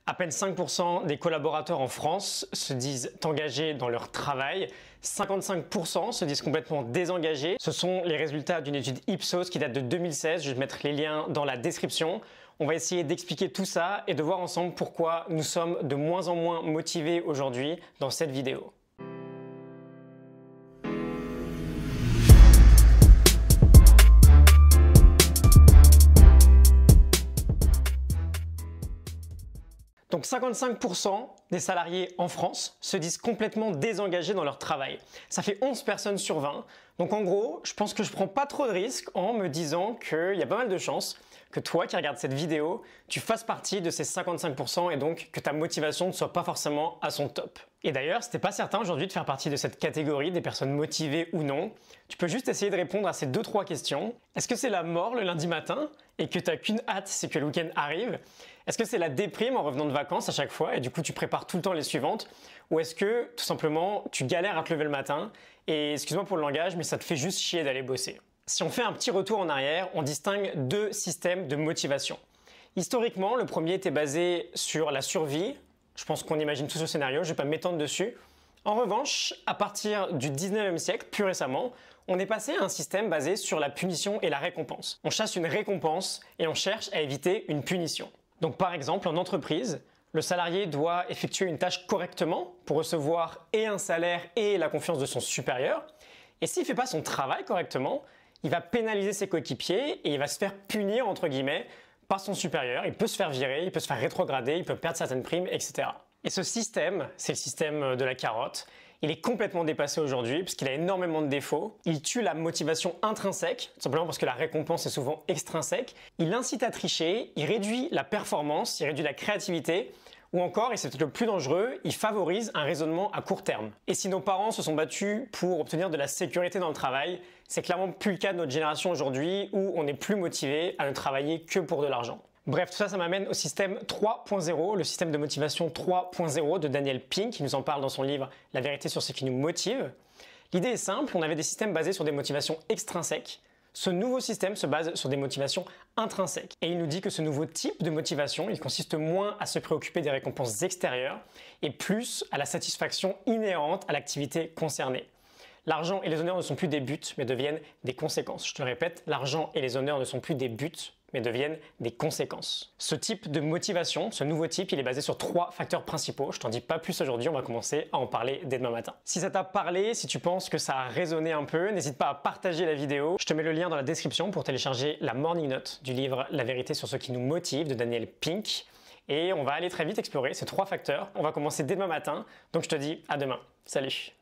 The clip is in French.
À peine 5% des collaborateurs en France se disent engagés dans leur travail. 55% se disent complètement désengagés. Ce sont les résultats d'une étude Ipsos qui date de 2016. Je vais mettre les liens dans la description. On va essayer d'expliquer tout ça et de voir ensemble pourquoi nous sommes de moins en moins motivés aujourd'hui dans cette vidéo. Donc 55% des salariés en France se disent complètement désengagés dans leur travail. Ça fait 11 personnes sur 20. Donc en gros, je pense que je prends pas trop de risques en me disant qu'il y a pas mal de chances que toi qui regardes cette vidéo, tu fasses partie de ces 55% et donc que ta motivation ne soit pas forcément à son top. Et d'ailleurs, si t'es pas certain aujourd'hui de faire partie de cette catégorie des personnes motivées ou non, tu peux juste essayer de répondre à ces 2-3 questions. Est-ce que c'est la mort le lundi matin et que t'as qu'une hâte, c'est que le week-end arrive? Est-ce que c'est la déprime en revenant de vacances à chaque fois et du coup tu prépares tout le temps les suivantes? Ou est-ce que tout simplement tu galères à te lever le matin et excuse-moi pour le langage mais ça te fait juste chier d'aller bosser? Si on fait un petit retour en arrière, on distingue deux systèmes de motivation. Historiquement, le premier était basé sur la survie. Je pense qu'on imagine tout ce scénario, je ne vais pas m'étendre dessus. En revanche, à partir du 19e siècle, plus récemment, on est passé à un système basé sur la punition et la récompense. On chasse une récompense et on cherche à éviter une punition. Donc par exemple, en entreprise, le salarié doit effectuer une tâche correctement pour recevoir et un salaire et la confiance de son supérieur. Et s'il ne fait pas son travail correctement, il va pénaliser ses coéquipiers et il va se faire punir, entre guillemets, par son supérieur. Il peut se faire virer, il peut se faire rétrograder, il peut perdre certaines primes, etc. Et ce système, c'est le système de la carotte. Il est complètement dépassé aujourd'hui parce qu'il a énormément de défauts. Il tue la motivation intrinsèque, tout simplement parce que la récompense est souvent extrinsèque. Il incite à tricher, il réduit la performance, il réduit la créativité. Ou encore, et c'est peut-être le plus dangereux, il favorise un raisonnement à court terme. Et si nos parents se sont battus pour obtenir de la sécurité dans le travail, c'est clairement plus le cas de notre génération aujourd'hui où on n'est plus motivé à ne travailler que pour de l'argent. Bref, tout ça, ça m'amène au système 3.0, le système de motivation 3.0 de Daniel Pink, qui nous en parle dans son livre « La vérité sur ce qui nous motive ». L'idée est simple, on avait des systèmes basés sur des motivations extrinsèques. Ce nouveau système se base sur des motivations intrinsèques. Et il nous dit que ce nouveau type de motivation, il consiste moins à se préoccuper des récompenses extérieures et plus à la satisfaction inhérente à l'activité concernée. L'argent et les honneurs ne sont plus des buts, mais deviennent des conséquences. Je te le répète, l'argent et les honneurs ne sont plus des buts, mais deviennent des conséquences. Ce type de motivation, ce nouveau type, il est basé sur 3 facteurs principaux. Je t'en dis pas plus aujourd'hui, on va commencer à en parler dès demain matin. Si ça t'a parlé, si tu penses que ça a résonné un peu, n'hésite pas à partager la vidéo. Je te mets le lien dans la description pour télécharger la morning note du livre La vérité sur ce qui nous motive de Daniel Pink. Et on va aller très vite explorer ces 3 facteurs. On va commencer dès demain matin, donc je te dis à demain. Salut!